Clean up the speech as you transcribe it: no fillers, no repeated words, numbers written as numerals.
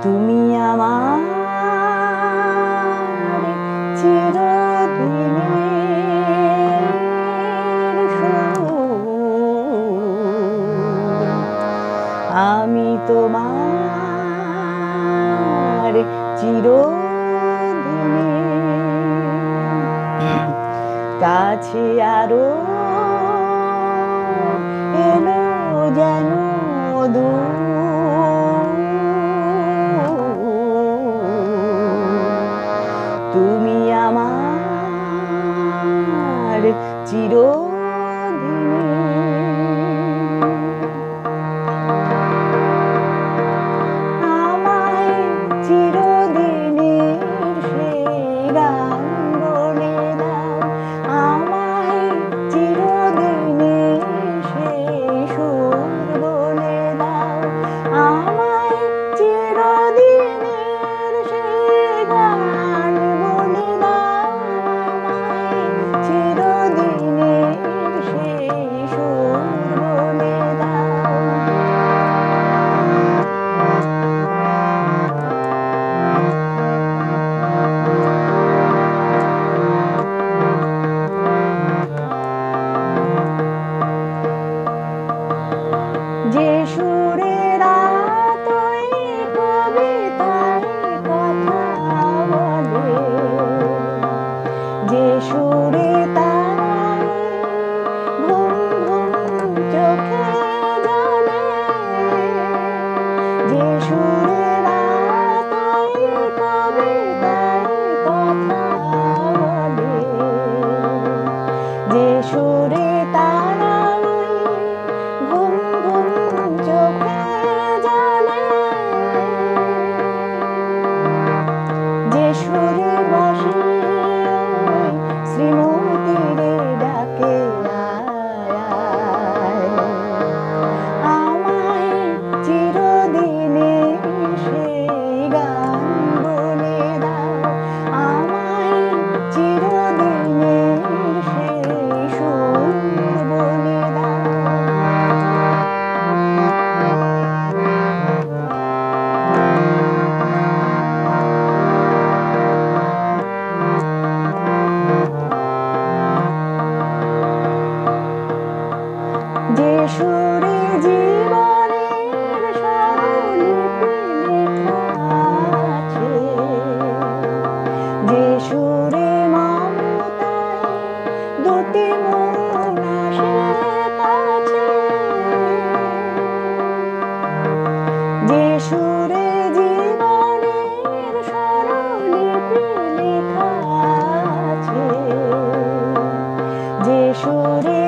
তুমি আমার চিরদিনের সুর, আমি তোমার চিরদিনের কাছে আরো এলো যেন দূর। তুমি আমার চিরদিনের, আমায় চিরদিনের সেই গান বলে দাও, আমায় চিরদিনের সেই সুর বলে দাও, আমায় চিরদিনের সেই গান বলে দাও, আমায় চিরদিনের সেই সুর বলে দাও। যে সুরে রাত ওই কবিতায় কথা বলে, যে সুরে তারায় ঘুম ঘুম চোখে জ্বলে, যে সুরে রাত ওই কবিতায় কথা বলে, যে সুরে তারায় ঘুম ঘুম চোখে জ্বলে, যে সুরে বসে শ্রীমতীরে ডাকে আয় আয়, আমায় চিরদিনের সেই গান বলে দাও, আমায় চিরদিনের সেই সুর বলে দাও। যে সুরে জীবনের স্বরলিপি লেখা আছে, যে সুরে মমতায় দুটি মন আসে কাছে, যে সুরে জীবনের স্বরলিপি লেখা আছে, যে সুরে